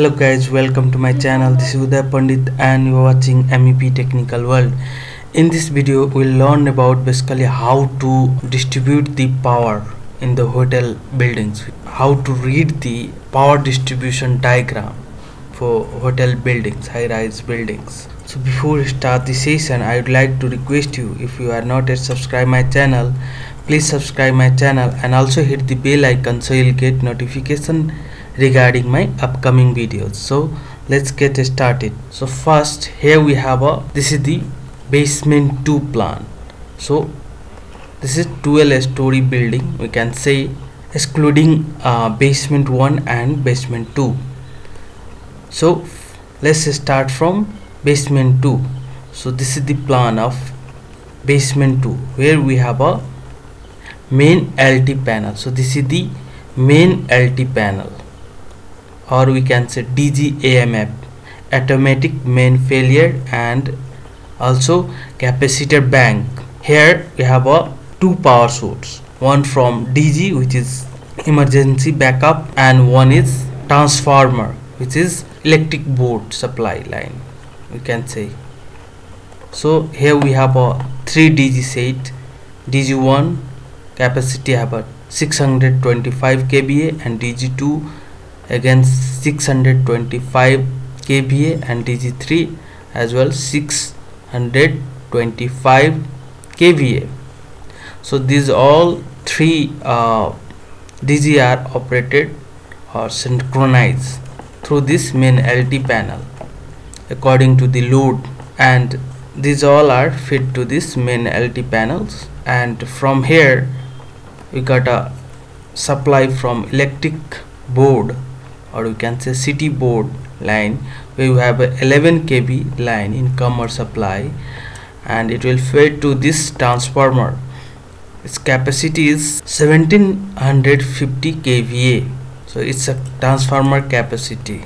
Hello guys, welcome to my channel. This is Uday Pandit and you are watching MEP Technical World. In this video we'll learn about basically how to distribute the power in the hotel buildings, how to read the power distribution diagram for hotel buildings, high-rise buildings. So before we start the session, I would like to request you, if you are not yet subscribed my channel, please subscribe my channel and also hit the bell icon so you'll get notification regarding my upcoming videos. So let's get started. So first, here we have this is the basement 2 plan. So this is 12-story building, we can say, excluding basement 1 and basement 2. So let's start from basement 2. So this is the plan of basement 2, where we have a main LT panel. So this is the main LT panel, or we can say DG-AMF, automatic main failure, and also capacitor bank. Here we have two power source, one from DG, which is emergency backup, and one is transformer, which is electric board supply line, we can say. So here we have a 3 DG set. DG1 capacity have a 625 kVA, and DG2 again 625 kVA, and DG3 as well 625 kVA. So these all three DG are operated or synchronized through this main LT panel according to the load, and these all are fed to this main LT panels. And from here we got a supply from electric board, or we can say city board line, where we have a 11 kV line income or supply, and it will feed to this transformer. Its capacity is 1750 kVA, so it's a transformer capacity.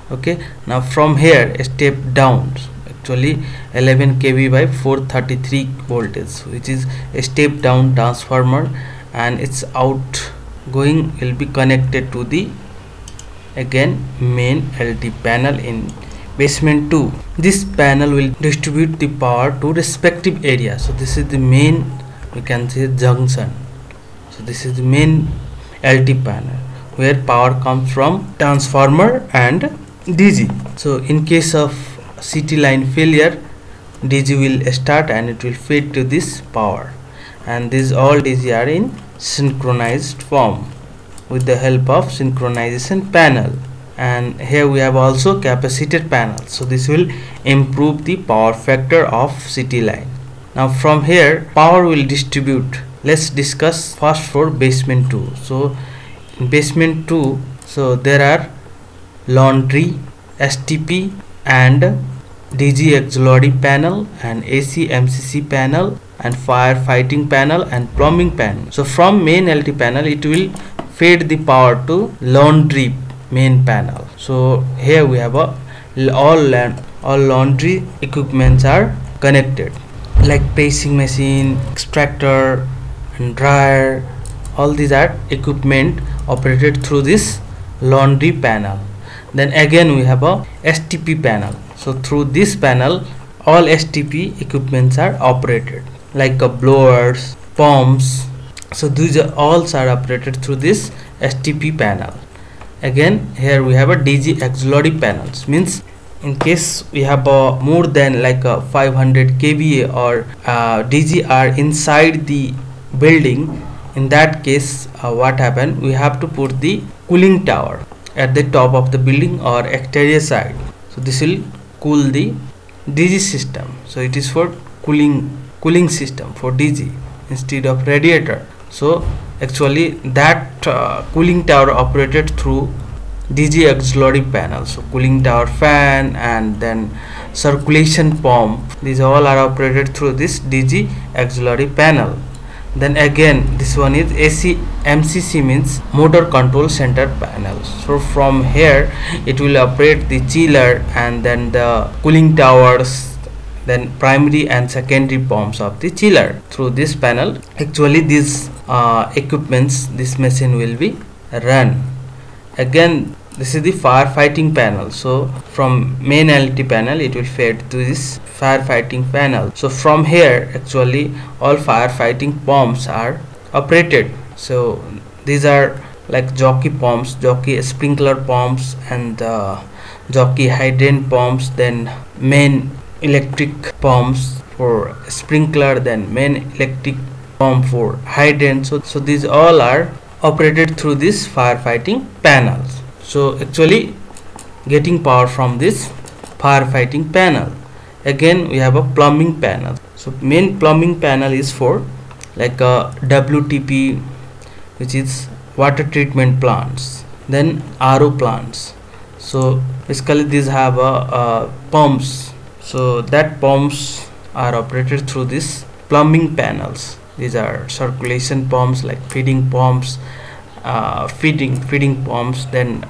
Okay, now from here a step down, actually 11 kV by 433 voltage, which is a step down transformer, and its outgoing will be connected to the again main LT panel in basement 2. This panel will distribute the power to respective area. So this is the main, we can say, junction. So this is the main LT panel where power comes from transformer and DG. So in case of CT line failure, DG will start and it will feed to this power, and these all DG are in synchronized form with the help of synchronization panel. And here we have also capacitor panel, so this will improve the power factor of CT line. Now from here power will distribute. Let's discuss first for basement 2. So in basement 2, so there are laundry, STP, and DG auxiliary panel, and AC MCC panel, and firefighting panel, and plumbing panel. So from main LT panel it will feed the power to laundry main panel. So here we have all laundry equipments are connected, like pressing machine, extractor, and dryer. All these are equipment operated through this laundry panel. Then again we have a STP panel. So through this panel all STP equipments are operated, like blowers, pumps. So these are all operated through this STP panel. Again here we have a DG auxiliary panels, means in case we have more than like 500 kVA or DG are inside the building, in that case what happen, we have to put the cooling tower at the top of the building or exterior side. So this will cool the DG system. So it is for cooling system for DG instead of radiator. So actually that cooling tower operated through DG auxiliary panel. So cooling tower fan and then circulation pump, these all are operated through this DG auxiliary panel. Then again this one is AC MCC, means motor control center panel. So from here it will operate the chiller and then the cooling towers, then primary and secondary pumps of the chiller through this panel. Actually these equipments, this machine will be run. Again this is the firefighting panel. So from main LT panel it will fade to this firefighting panel. So from here actually all firefighting pumps are operated. So these are like jockey pumps, jockey sprinkler pumps, and jockey hydrant pumps, then main electric pumps for sprinkler, then main electric pump for hydrant. So these all are operated through this firefighting panels. So actually getting power from this firefighting panel. Again we have a plumbing panel. So main plumbing panel is for like a WTP, which is water treatment plants, then RO plants. So basically these have pumps, so that pumps are operated through this plumbing panels. These are circulation pumps like feeding pumps, feeding pumps, then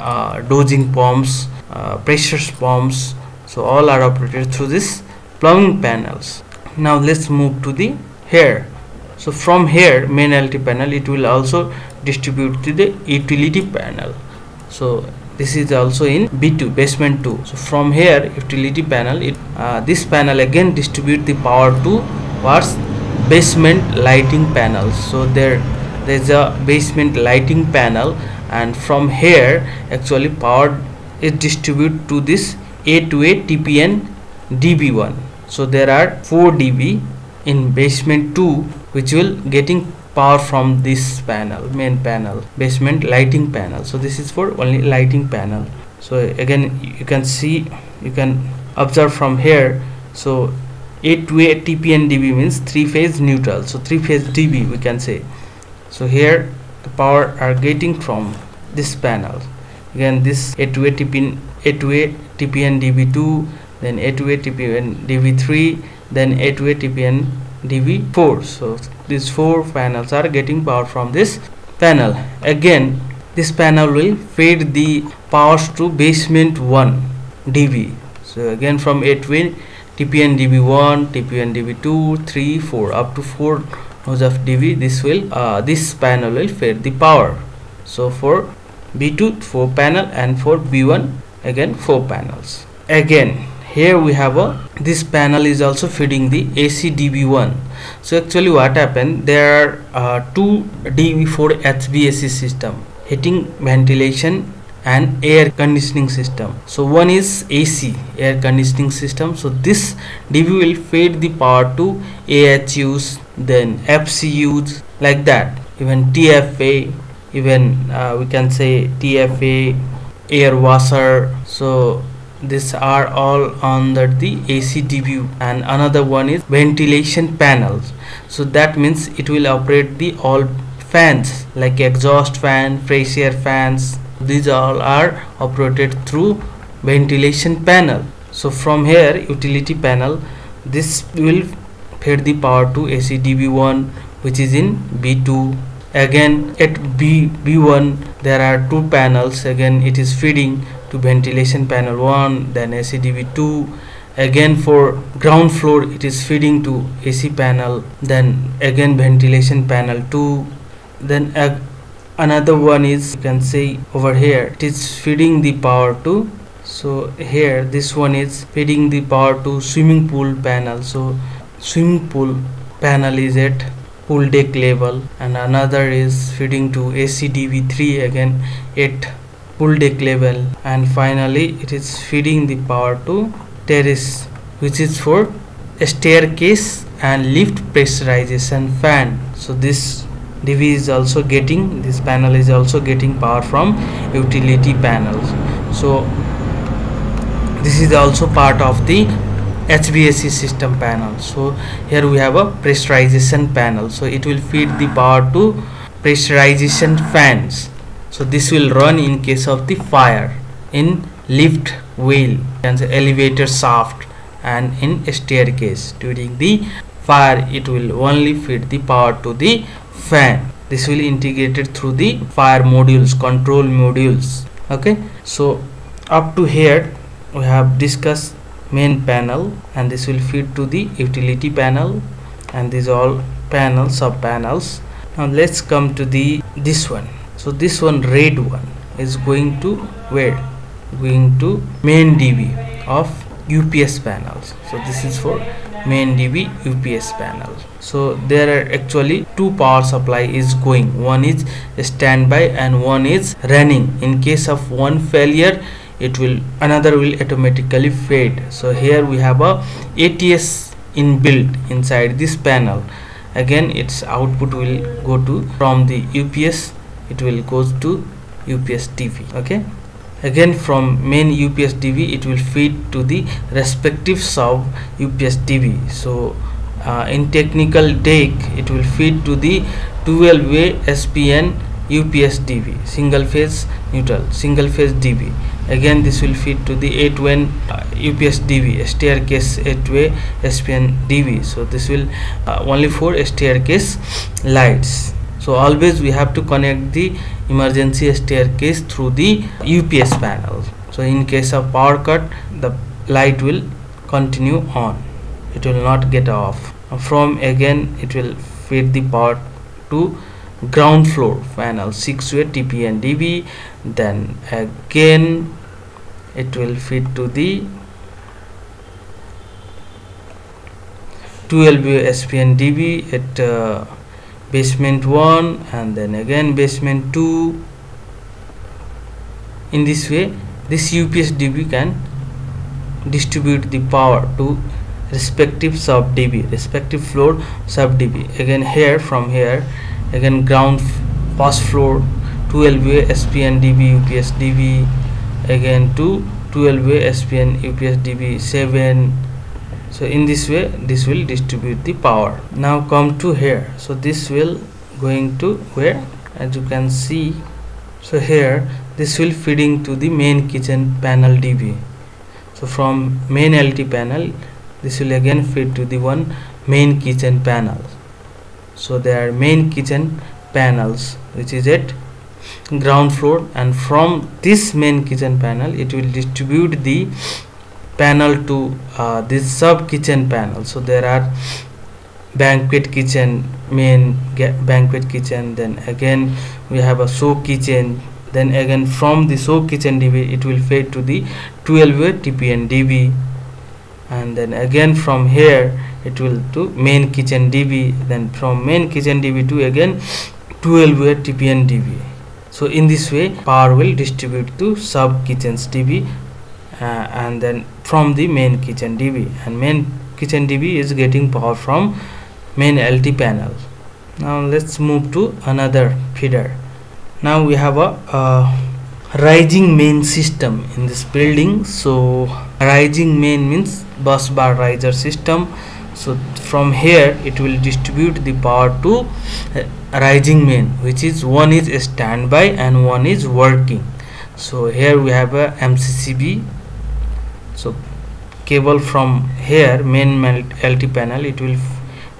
dosing pumps, pressure pumps. So all are operated through this plumbing panels. Now let's move to the here. So from here main LT panel it will also distribute to the utility panel. So this is also in B2, basement 2. So from here utility panel, this panel again distribute the power towards basement lighting panels. So there's a basement lighting panel, and from here actually power is distributed to this A2A TPN DB1. So there are 4 dB in basement 2 which will getting power from this panel, main panel, basement lighting panel. So this is for only lighting panel. So again you can see, you can observe from here. So A2A TPN DB means 3-phase neutral, so 3-phase DB we can say. So here the power are getting from this panel. Again this A2A TPN DB2, then A2A TPN DB3, then A2A TPN DB4. So these 4 panels are getting power from this panel. Again this panel will feed the powers to basement 1 dB. So again from A2A TPN DB1, TPN DB2, 3, 4 up to 4 nodes of dB, this panel will feed the power. So for B2 4 panel, and for B1 again 4 panels. Again here we have this panel is also feeding the AC DB1. So actually what happened, there are 2 dB for HVAC system, heating, ventilation and air conditioning system. So one is AC, air conditioning system. So this dB will feed the power to AHUs, then FCUs, like that, even TFA, even we can say TFA, air washer. So these are all under the AC DB. And another one is ventilation panels. So that means it will operate the all fans like exhaust fan, fresh air fans. These all are operated through ventilation panel. So from here utility panel, this will feed the power to AC DB1 which is in B2. Again at B1 there are 2 panels, again it is feeding to ventilation panel 1, then AC DB2. Again for ground floor it is feeding to AC panel, then again ventilation panel 2. Then another one is, you can say over here, it is feeding the power to, so here this one is feeding the power to swimming pool panel. So swimming pool panel is at pool deck level, and another is feeding to AC DB3 again at pool deck level, and finally it is feeding the power to terrace, which is for staircase and lift pressurization fan. So this DB is also getting, this panel is also getting power from utility panels. So this is also part of the HVAC system panel. So here we have a pressurization panel, so it will feed the power to pressurization fans. So this will run in case of the fire in lift wheel and the elevator shaft, and in a staircase. During the fire it will only feed the power to the fan. This will integrated through the fire modules, control modules. Okay, so up to here we have discussed main panel, and this will feed to the utility panel, and these all panels, sub panels. Now let's come to this one. So this one, red one, is going to where? Going to main DB of UPS panels. So this is for main DB UPS panel. So there are actually two power supply is going. One is standby and one is running. In case of one failure, another will automatically fade. So here we have a ATS inbuilt inside this panel. Again, its output will go to from the UPS, it will goes to UPS DB. Okay, again from main UPS DB it will feed to the respective sub UPS DB. So in technical deck it will feed to the 12-way SPN UPS DB, single phase neutral, single phase DB. Again this will feed to the 8-way UPS DB, staircase 8-way SPN DB. So this will only for staircase lights. So always we have to connect the emergency staircase through the UPS panel. So in case of power cut, the light will continue on, it will not get off. From again it will feed the power to ground floor panel, 6-way TPN DB. Then again it will feed to the 12-way SPN DB at basement 1 and then again basement 2. In this way this UPS DB can distribute the power to respective sub DB, respective floor sub DB. Again here, from here again ground first floor 12-way SPN DB UPS DB, again to 12-way SPN UPS DB 7. So in this way this will distribute the power. Now come to here. So this will going to where, as you can see. So here this will feeding to the main kitchen panel DB. So from main LT panel this will again feed to the one main kitchen panel. So there are main kitchen panels which is at ground floor, and from this main kitchen panel it will distribute the panel to this sub kitchen panel. So there are banquet kitchen, main banquet kitchen, then again we have a show kitchen, then again from the show kitchen DB it will feed to the 12-way TPN DB, and then again from here it will to main kitchen DB, then from main kitchen DB to again 12-way TPN DB. So in this way power will distribute to sub kitchens DB and then from the main kitchen DB, and main kitchen DB is getting power from main LT panel. Now let's move to another feeder. Now we have a rising main system in this building. So rising main means bus bar riser system. So from here it will distribute the power to rising main, which is one is standby and one is working. So here we have a MCCB. So cable from here main LT panel it will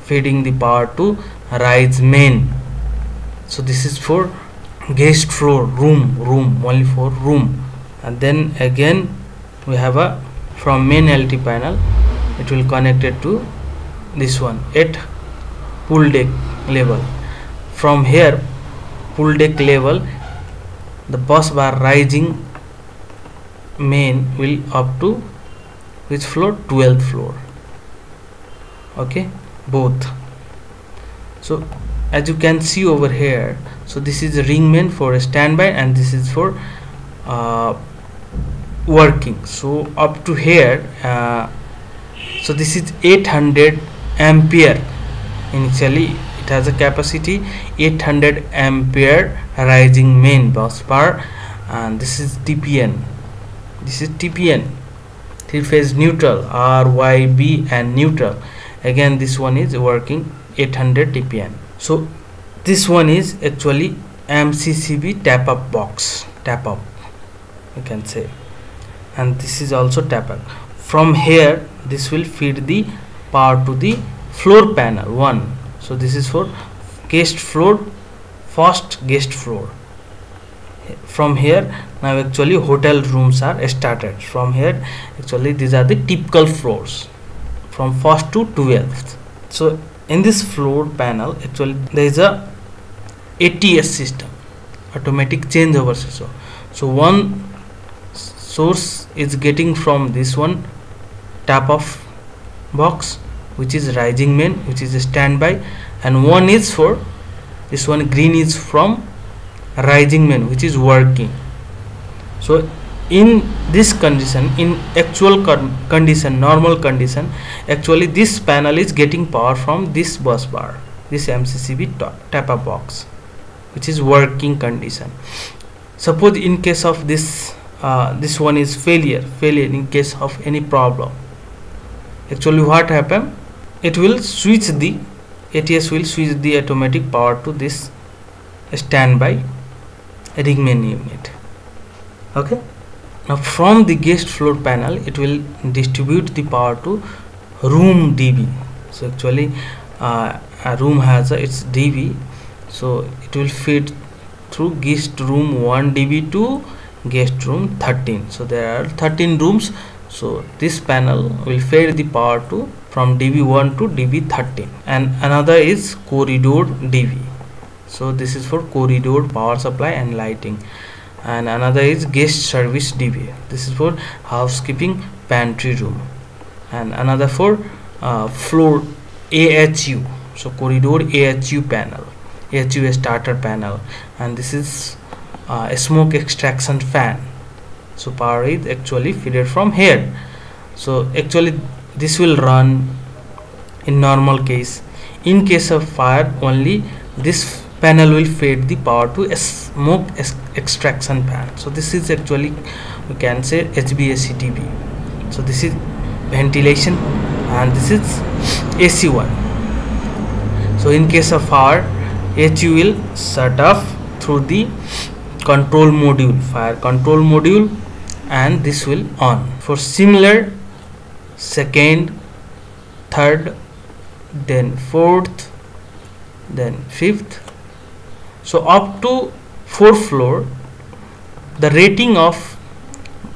feeding the power to rise main. So this is for guest floor, room only for room, and then again we have a from main LT panel it will connect it to this one at pool deck level. From here pool deck level the bus bar rising main will up to which floor? 12th floor. Okay, both. So as you can see over here, so this is a ring main for a standby and this is for working. So up to here so this is 800 ampere. Initially it has a capacity 800 ampere rising main bus bar, and this is TPN. This is TPN, three phase neutral, RYB and neutral. Again this one is working 800 TPN. So this one is actually MCCB tap up box, tap up you can say, and this is also tap up. From here this will feed the power to the floor panel 1. So this is for guest floor, first guest floor. From here now actually hotel rooms are started. From here actually these are the typical floors from 1st to 12th. So in this floor panel actually there is a ATS system, automatic changeover system. So one source is getting from this one tap of box, which is rising main, which is a standby, and one is for this one green is from rising main, which is working. So in this condition, in actual condition, normal condition, actually this panel is getting power from this bus bar, this MCCB tap-up box, which is working condition. Suppose in case of this this one is failure in case of any problem, actually what happen, it will switch the ATS will switch the automatic power to this standby ring main unit. Okay, now from the guest floor panel it will distribute the power to room DB. So actually a room has its DB, so it will feed through guest room 1 DB to guest room 13. So there are 13 rooms, so this panel will feed the power to from DB1 to DB13, and another is corridor DB. So this is for corridor power supply and lighting, and another is guest service DB. This is for housekeeping pantry room, and another for floor AHU. So corridor AHU panel, AHU starter panel, and this is a smoke extraction fan. So power is actually fed from here. So actually this will run in normal case. In case of fire, only this panel will feed the power to a smoke extraction fan. So this is actually, we can say, HVAC DB. So this is ventilation, and this is AC1. So in case of fire, HU will shut off through the control module, fire control module, and this will on. For similar, second, third, then fourth, then fifth. So up to 4th floor, the rating of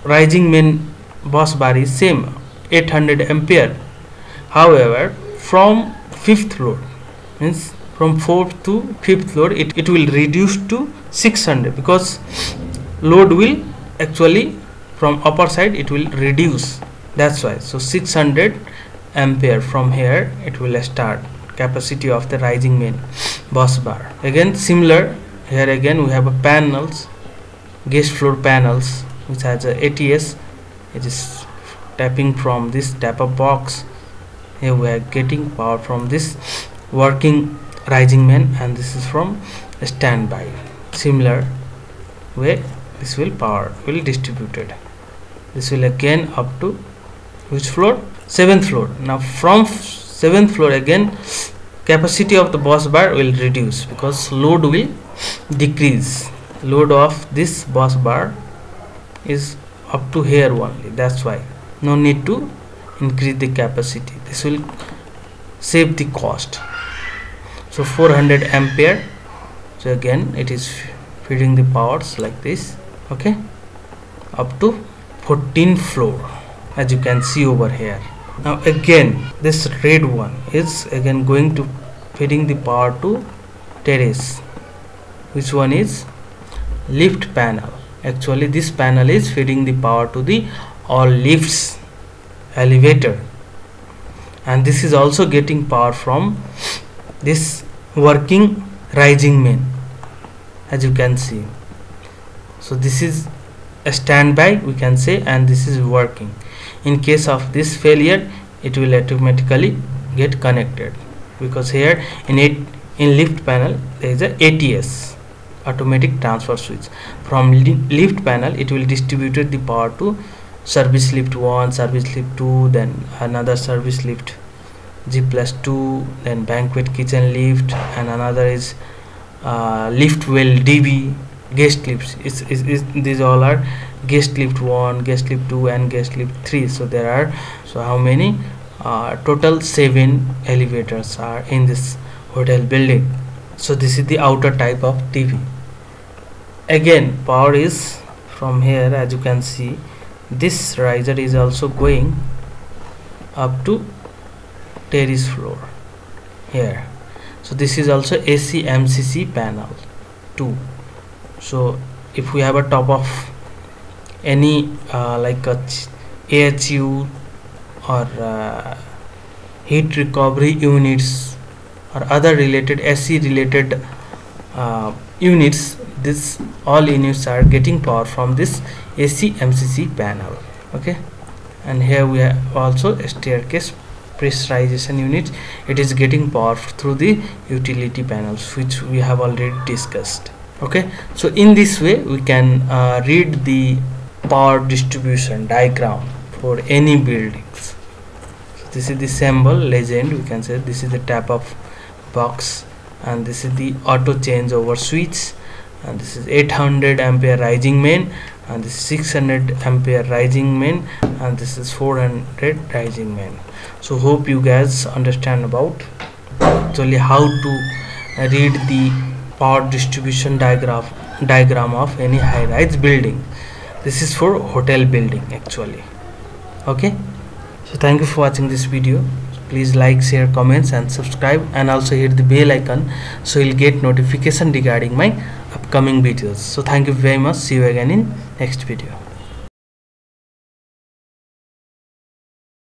rising main bus bar is same, 800 ampere. However, from 5th floor, means from 4th to 5th floor, it will reduce to 600, because load will actually from upper side it will reduce, that's why. So 600 ampere from here it will start capacity of the rising main bus bar. Again similar, here again we have a panels, guest floor panels, which has a ATS. It is tapping from this tap-up box. Here we are getting power from this working rising main, and this is from standby. Similar way this will power will distributed. This will again up to which floor? 7th floor. Now from 7th floor again capacity of the bus bar will reduce, because load will decrease. Load of this bus bar is up to here only, that's why no need to increase the capacity. This will save the cost. So 400 ampere. So again it is feeding the powers like this. Okay, up to 14th floor, as you can see over here. Now again this red one is again going to feeding the power to terrace. Which one is lift panel? Actually this panel is feeding the power to the all lifts, elevator, and this is also getting power from this working rising main, as you can see. So this is a standby, we can say, and this is working. In case of this failure, it will automatically get connected, because here in lift panel there is a ATS, automatic transfer switch. From lift panel it will distribute the power to service lift 1, service lift 2, then another service lift G+2, then banquet kitchen lift, and another is lift well DB, guest lifts. These all are guest lift 1, guest lift 2, and guest lift 3. So there are, so how many? Total 7 elevators are in this hotel building. So this is the outer type of TV. Again power is from here, as you can see. This riser is also going up to terrace floor here. So this is also AC MCC panel 2. So if we have a top of any like a AHU or heat recovery units or other related SE related units, this all units are getting power from this AC MCC panel. Okay, and here we have also a staircase pressurization unit. It is getting power through the utility panels, which we have already discussed. Okay, so in this way we can read the power distribution diagram for any buildings. So this is the symbol legend, we can say. This is the tap of box, and this is the auto changeover switch, and this is 800 ampere rising main, and this is 600 ampere rising main, and this is 400 rising main. So hope you guys understand about actually how to read the power distribution diagram of any high-rise building. This is for hotel building actually. Okay, so thank you for watching this video. Please like, share, comments and subscribe, and also hit the bell icon so you'll get notification regarding my upcoming videos. So thank you very much. See you again in next video.